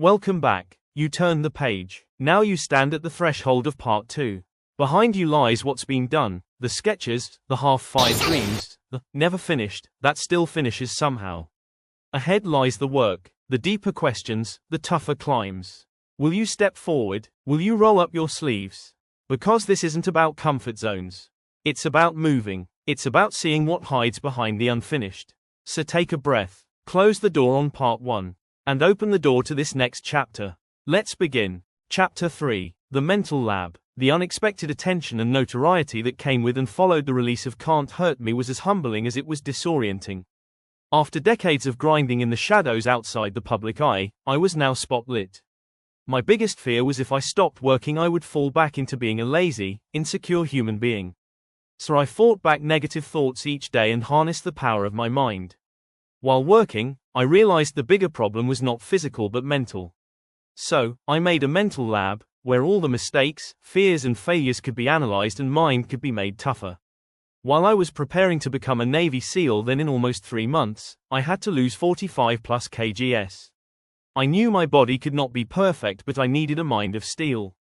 Welcome back. You turn the page. Now you stand at the threshold of part 2. Behind you lies what's been done, the sketches, the half-fired dreams, the never finished, that still finishes somehow. Ahead lies the work, the deeper questions, the tougher climbs. Will you step forward? Will you roll up your sleeves? Because this isn't about comfort zones. It's about moving. It's about seeing what hides behind the unfinished. So take a breath, close the door on part 1, and open the door to this next chapter. Let's begin. Chapter 3. The Mental Lab. The unexpected attention and notoriety that came with and followed the release of Can't Hurt Me was as humbling as it was disorienting. After decades of grinding in the shadows outside the public eye, I was now spotlit. My biggest fear was if I stopped working I would fall back into being a lazy, insecure human being. So I fought back negative thoughts each day and harnessed the power of my mind. While working, I realized the bigger problem was not physical but mental. So, I made a mental lab, where all the mistakes, fears and failures could be analyzed and mind could be made tougher. While I was preparing to become a Navy SEAL, then in almost 3 months, I had to lose 45 plus kgs. I knew my body could not be perfect, but I needed a mind of steel.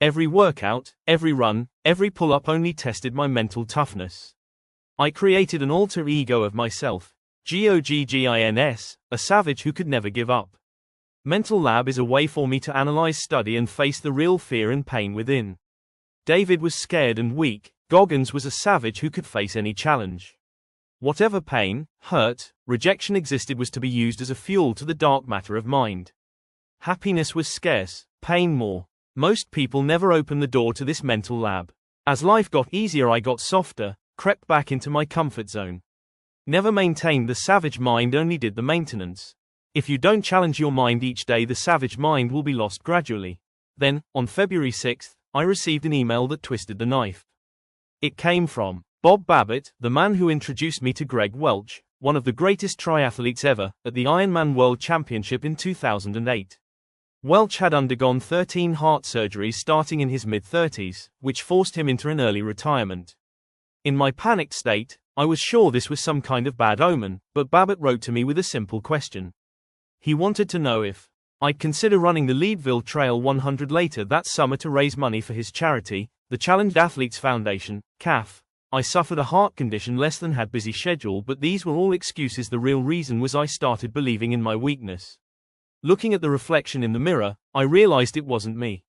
Every workout, every run, every pull-up only tested my mental toughness. I created an alter ego of myself, Goggins, a savage who could never give up. Mental Lab is a way for me to analyze, study and face the real fear and pain within. David was scared and weak. Goggins was a savage who could face any challenge. Whatever pain, hurt, rejection existed was to be used as a fuel to the dark matter of mind. Happiness was scarce, pain more. Most people never open the door to this mental lab. As life got easier I got softer, crept back into my comfort zone. Never maintained the savage mind, only did the maintenance. If you don't challenge your mind each day, the savage mind will be lost gradually. Then, on February 6th, I received an email that twisted the knife. It came from Bob Babbitt, the man who introduced me to Greg Welch, one of the greatest triathletes ever, at the Ironman World Championship in 2008. Welch had undergone 13 heart surgeries starting in his mid-30s, which forced him into an early retirement. In my panicked state, I was sure this was some kind of bad omen, but Babbitt wrote to me with a simple question. He wanted to know if I'd consider running the Leadville Trail 100 later that summer to raise money for his charity, the Challenged Athletes Foundation, CAF. I suffered a heart condition, less than had busy schedule, but these were all excuses. The real reason was I started believing in my weakness. Looking at the reflection in the mirror, I realized it wasn't me.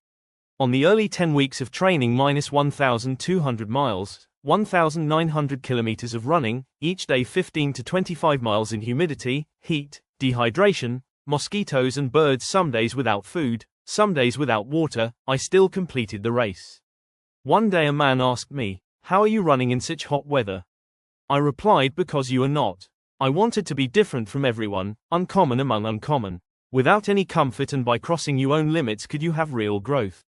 On the early 10 weeks of training minus 1,200 miles, 1,900 kilometers of running, each day 15 to 25 miles in humidity, heat, dehydration, mosquitoes and birds, some days without food, some days without water, I still completed the race. One day a man asked me, "How are you running in such hot weather?" I replied, "Because you are not." I wanted to be different from everyone, uncommon among uncommon. Without any comfort and by crossing your own limits could you have real growth.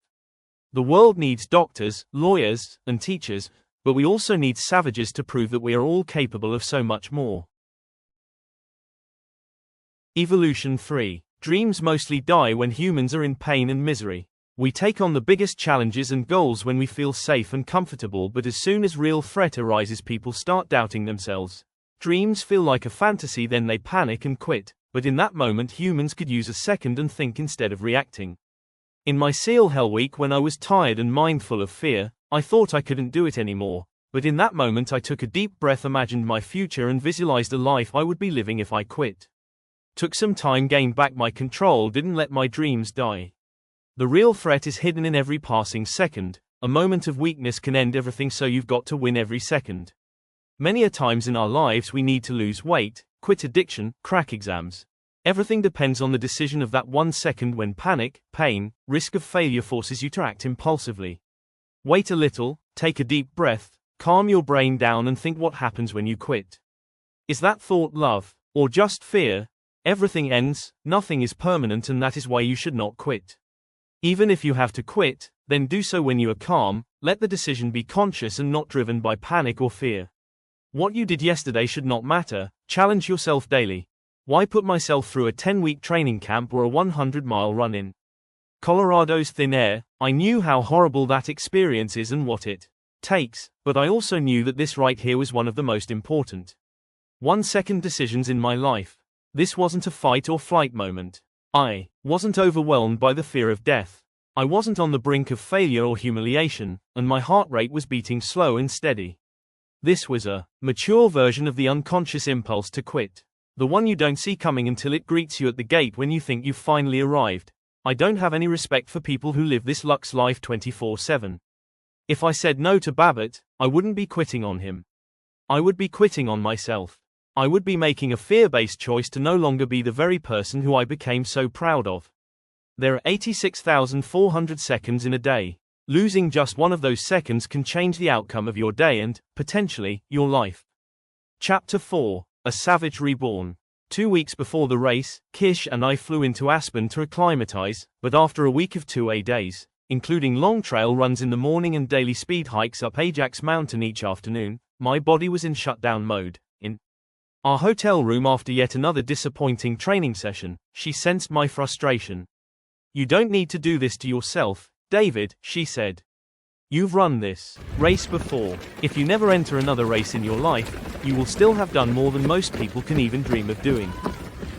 The world needs doctors, lawyers, and teachers, but we also need savages to prove that we are all capable of so much more. Evolution 3. Dreams mostly die when humans are in pain and misery. We take on the biggest challenges and goals when we feel safe and comfortable, but as soon as real threat arises people start doubting themselves. Dreams feel like a fantasy, then they panic and quit, but in that moment humans could use a second and think instead of reacting. In my SEAL Hell Week, when I was tired and mindful of fear, I thought I couldn't do it anymore, but in that moment I took a deep breath, imagined my future and visualized a life I would be living if I quit. Took some time, gained back my control, didn't let my dreams die. The real threat is hidden in every passing second. A moment of weakness can end everything, so you've got to win every second. Many a times in our lives we need to lose weight, quit addiction, crack exams. Everything depends on the decision of that 1 second when panic, pain, risk of failure forces you to act impulsively. Wait a little, take a deep breath, calm your brain down and think what happens when you quit. Is that thought love, or just fear? Everything ends, nothing is permanent, and that is why you should not quit. Even if you have to quit, then do so when you are calm. Let the decision be conscious and not driven by panic or fear. What you did yesterday should not matter. Challenge yourself daily. Why put myself through a 10-week training camp or a 100-mile run in Colorado's thin air? I knew how horrible that experience is and what it takes, but I also knew that this right here was one of the most important 1-second decisions in my life. This wasn't a fight or flight moment. I wasn't overwhelmed by the fear of death. I wasn't on the brink of failure or humiliation, and my heart rate was beating slow and steady. This was a mature version of the unconscious impulse to quit. The one you don't see coming until it greets you at the gate when you think you've finally arrived. I don't have any respect for people who live this luxe life 24/7. If I said no to Babbitt, I wouldn't be quitting on him. I would be quitting on myself. I would be making a fear-based choice to no longer be the very person who I became so proud of. There are 86,400 seconds in a day. Losing just one of those seconds can change the outcome of your day and, potentially, your life. Chapter 4: A Savage Reborn. 2 weeks before the race, Kish and I flew into Aspen to acclimatize, but after a week of 2 days, including long trail runs in the morning and daily speed hikes up Ajax Mountain each afternoon, my body was in shutdown mode. In our hotel room after yet another disappointing training session, she sensed my frustration. "You don't need to do this to yourself, David," she said. "You've run this race before. If you never enter another race in your life, you will still have done more than most people can even dream of doing."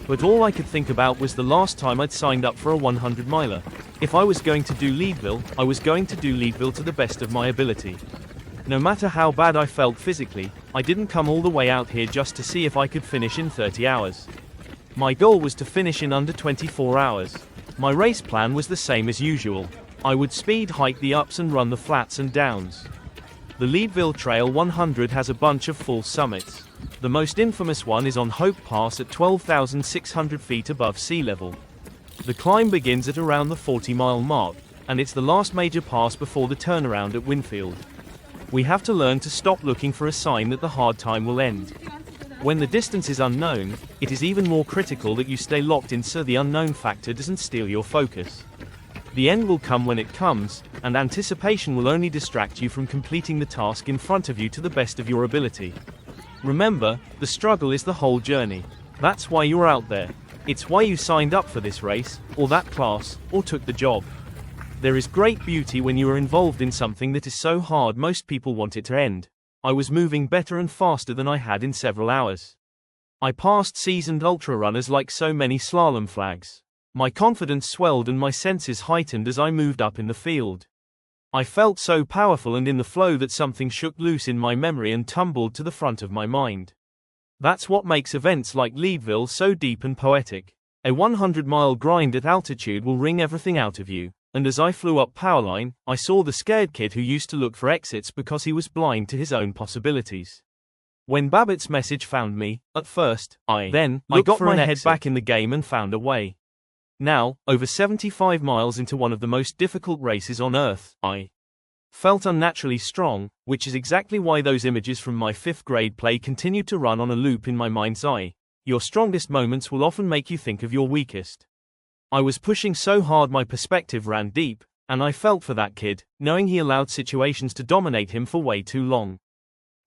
But all I could think about was the last time I'd signed up for a 100-miler. If I was going to do Leadville, I was going to do Leadville to the best of my ability. No matter how bad I felt physically, I didn't come all the way out here just to see if I could finish in 30 hours. My goal was to finish in under 24 hours. My race plan was the same as usual. I would speed hike the ups and run the flats and downs. The Leadville Trail 100 has a bunch of full summits. The most infamous one is on Hope Pass at 12,600 feet above sea level. The climb begins at around the 40-mile mark, and it's the last major pass before the turnaround at Winfield. We have to learn to stop looking for a sign that the hard time will end. When the distance is unknown, it is even more critical that you stay locked in so the unknown factor doesn't steal your focus. The end will come when it comes, and anticipation will only distract you from completing the task in front of you to the best of your ability. Remember, the struggle is the whole journey. That's why you're out there. It's why you signed up for this race, or that class, or took the job. There is great beauty when you are involved in something that is so hard most people want it to end. I was moving better and faster than I had in several hours. I passed seasoned ultra-runners like so many slalom flags. My confidence swelled and my senses heightened as I moved up in the field. I felt so powerful and in the flow that something shook loose in my memory and tumbled to the front of my mind. That's what makes events like Leadville so deep and poetic. A 100-mile grind at altitude will wring everything out of you. And as I flew up Powerline, I saw the scared kid who used to look for exits because he was blind to his own possibilities. When Babbitt's message found me, at first, I got my head back in the game and found a way. Now, over 75 miles into one of the most difficult races on Earth, I felt unnaturally strong, which is exactly why those images from my 5th grade play continued to run on a loop in my mind's eye. Your strongest moments will often make you think of your weakest. I was pushing so hard my perspective ran deep, and I felt for that kid, knowing he allowed situations to dominate him for way too long.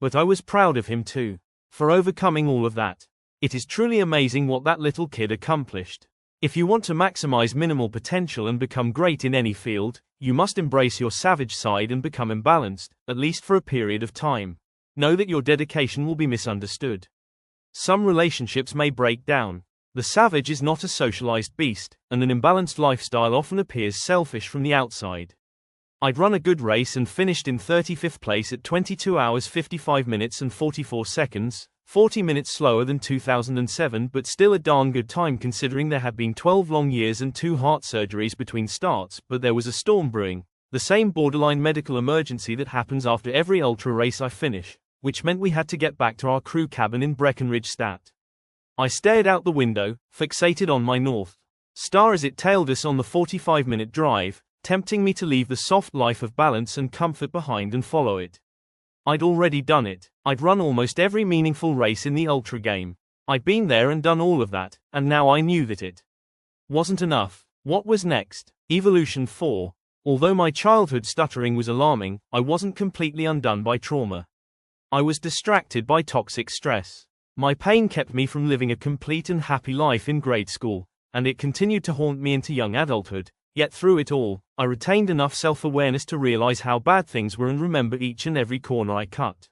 But I was proud of him too, for overcoming all of that. It is truly amazing what that little kid accomplished. If you want to maximize minimal potential and become great in any field, you must embrace your savage side and become imbalanced, at least for a period of time. Know that your dedication will be misunderstood. Some relationships may break down. The savage is not a socialized beast, and an imbalanced lifestyle often appears selfish from the outside. I'd run a good race and finished in 35th place at 22 hours 55 minutes and 44 seconds, 40 minutes slower than 2007 but still a darn good time considering there had been 12 long years and 2 heart surgeries between starts, but there was a storm brewing, the same borderline medical emergency that happens after every ultra race I finish, which meant we had to get back to our crew cabin in Breckenridge Stat. I stared out the window, fixated on my North Star as it tailed us on the 45-minute drive, tempting me to leave the soft life of balance and comfort behind and follow it. I'd already done it. I'd run almost every meaningful race in the ultra game. I'd been there and done all of that, and now I knew that it wasn't enough. What was next? Evolution 4. Although my childhood stuttering was alarming, I wasn't completely undone by trauma. I was distracted by toxic stress. My pain kept me from living a complete and happy life in grade school, and it continued to haunt me into young adulthood. Yet through it all, I retained enough self-awareness to realize how bad things were and remember each and every corner I cut.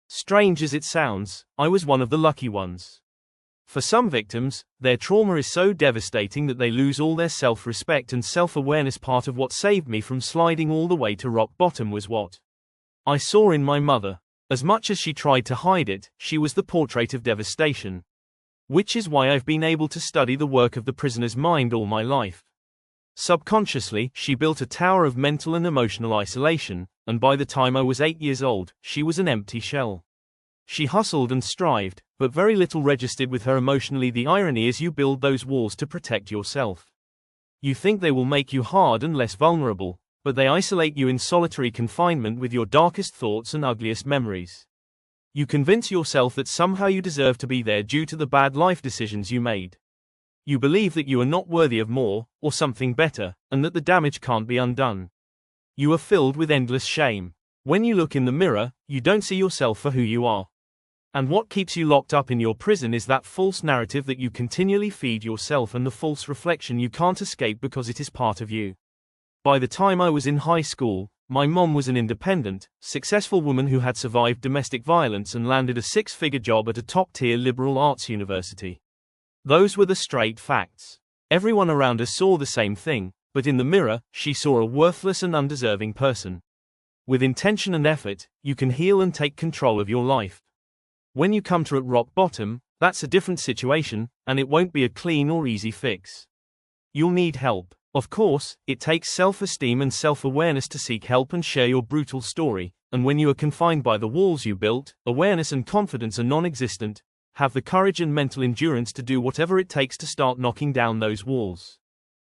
Strange as it sounds, I was one of the lucky ones. For some victims, their trauma is so devastating that they lose all their self-respect and self-awareness. Part of what saved me from sliding all the way to rock bottom was what I saw in my mother. As much as she tried to hide it, she was the portrait of devastation. Which is why I've been able to study the work of the prisoner's mind all my life. Subconsciously, she built a tower of mental and emotional isolation, and by the time I was 8 years old, she was an empty shell. She hustled and strived, but very little registered with her emotionally. The irony is you build those walls to protect yourself. You think they will make you hard and less vulnerable, but they isolate you in solitary confinement with your darkest thoughts and ugliest memories. You convince yourself that somehow you deserve to be there due to the bad life decisions you made. You believe that you are not worthy of more, or something better, and that the damage can't be undone. You are filled with endless shame. When you look in the mirror, you don't see yourself for who you are. And what keeps you locked up in your prison is that false narrative that you continually feed yourself and the false reflection you can't escape because it is part of you. By the time I was in high school, my mom was an independent, successful woman who had survived domestic violence and landed a six-figure job at a top-tier liberal arts university. Those were the straight facts. Everyone around us saw the same thing, but in the mirror, she saw a worthless and undeserving person. With intention and effort, you can heal and take control of your life. When you come to rock bottom, that's a different situation, and it won't be a clean or easy fix. You'll need help. Of course, it takes self-esteem and self-awareness to seek help and share your brutal story, and when you are confined by the walls you built, awareness and confidence are non-existent. Have the courage and mental endurance to do whatever it takes to start knocking down those walls.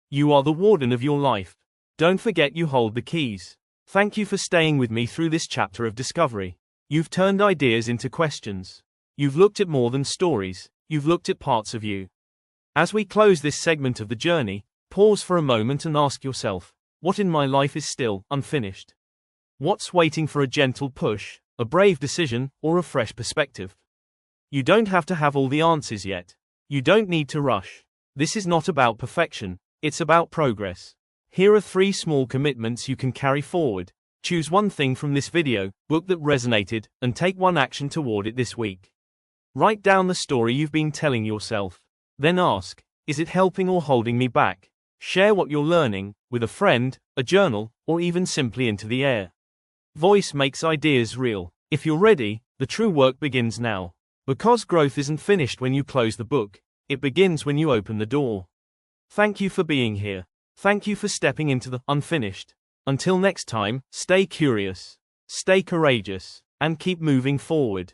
You are the warden of your life. Don't forget you hold the keys. Thank you for staying with me through this chapter of discovery. You've turned ideas into questions. You've looked at more than stories, you've looked at parts of you. As we close this segment of the journey, pause for a moment and ask yourself, what in my life is still unfinished? What's waiting for a gentle push, a brave decision, or a fresh perspective? You don't have to have all the answers yet. You don't need to rush. This is not about perfection, it's about progress. Here are 3 small commitments you can carry forward. Choose one thing from this book that resonated, and take one action toward it this week. Write down the story you've been telling yourself. Then ask, is it helping or holding me back? Share what you're learning, with a friend, a journal, or even simply into the air. Voice makes ideas real. If you're ready, the true work begins now. Because growth isn't finished when you close the book, it begins when you open the door. Thank you for being here. Thank you for stepping into the unfinished. Until next time, stay curious, stay courageous, and keep moving forward.